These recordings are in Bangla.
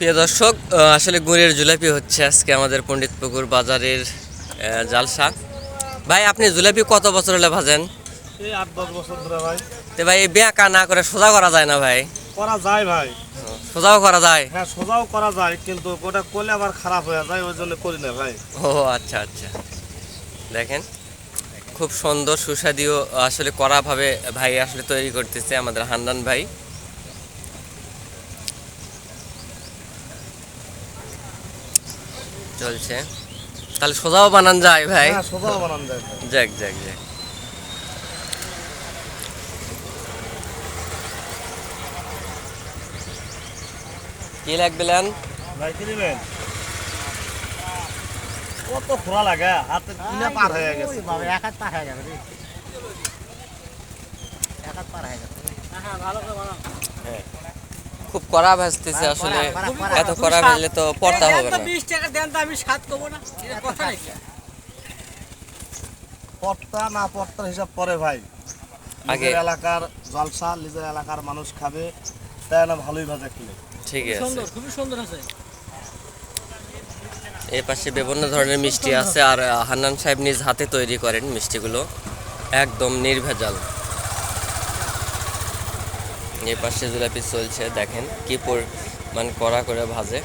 প্রিয় দর্শক, আসলে গুড়ের জিলাপি হচ্ছে আজকে আমাদের পণ্ডিতপুকুর বাজারের জালসা। ভাই, আপনি জিলাপি কত বছর হলে ভাজেন? এই 8-10 বছর ধরে ভাই। তো ভাই, এই বেঁকা না করে সোজা করা যায় না ভাই? করা যায় ভাই। সোজাও করা যায়? হ্যাঁ, সোজাও করা যায়, কিন্তু ওটা করলে আবার খারাপ হয়ে যায়, ওই জন্য করি না ভাই। ও আচ্ছা আচ্ছা। দেখেন, খুব সুন্দর সুস্বাদু আসলে কড়াভাবে ভাই আসলে তৈরি করতেছে আমাদের হান্নান ভাই। চলছে, তাহলে সোজাও বানান যায় ভাই? হ্যাঁ, সোজাও বানান যায় ভাই। যাক যাক যাক। কি লাগবে লেন ভাই, কি নেবেন? কত খোলা লাগে, হাতে কিনে পার হয়ে গেছে। এক হাত পার হয়ে যাবে রে, এক হাত পার হয়ে যাবে। হ্যাঁ, ভালো করে বানাও। হ্যাঁ, খুব কড়া ভাজতেছে আসলে। এত কড়া ভাজলে তো পড়তা হবে না। 20 টাকা দেন তো আমি স্বাদ করবো না, এটা কথা নাই। পট্টা না পট্টার হিসাব পরে ভাই। আগে নিজের এলাকার জলসা, নিজের এলাকার মানুষ খাবে, তাই না ভালোই ভাজা খেলে। ঠিক আছে। সুন্দর, খুবই সুন্দর আছে। এই পাশে বিভিন্ন ধরনের মিষ্টি আছে, আর হান্নান সাহেব নিজ হাতে তৈরি করেন মিষ্টিগুলো, একদম নির্ভেজাল। এই পাশে জিলাপি চলছে, দেখেন কি মানে কড়া করে ভাজে।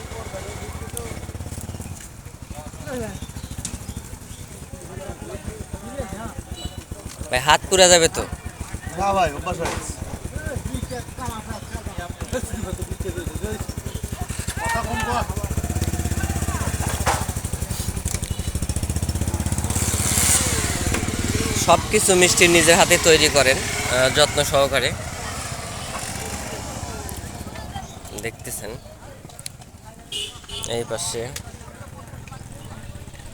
ভাই, হাত পুড়ে যাবে তো? না ভাই, অভ্যাস হয়ে গেছে। কথা কম কর। সব কিছু মিষ্টি নিজের হাতে তৈরি করেন যত্ন সহকারে। দেখতেছেন এই পাশে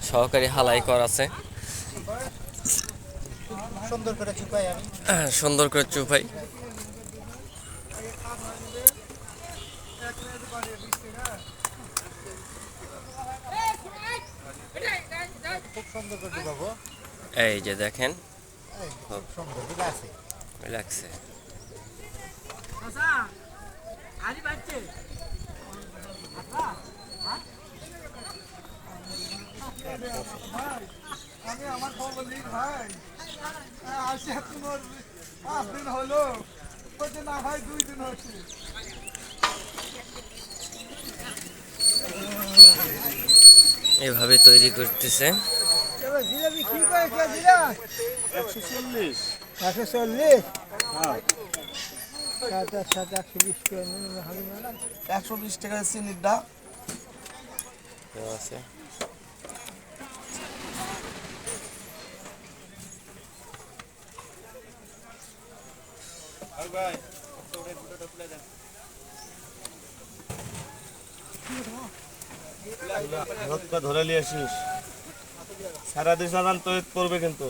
সহকারী হালাই কর আছে, সুন্দর করে চুপাই আমি। সুন্দর করে চুপাই। খুব সুন্দর করে চুপাবো। এই যে দেখেন, খুব সুন্দর ঠিক আছে। লাগছে। আচ্ছা, আরি বাচ্চা আমি আমার খবর লিখ ভাই। আসে তোমার 5 দিন হলো, বলছে না ভাই 2 দিন হচ্ছে। এভাবে তৈরি করতেছে। জিলাপি কি করেছে দিলা? 140। 140। হ্যাঁ, সাথে সাথে 120 করে নিলে হবে না? 120 টাকা চিনির দা। আছে ভাই, ধরে নিয়ে আসিস, সারা দেশ আদান তৈরি করবে কিন্তু।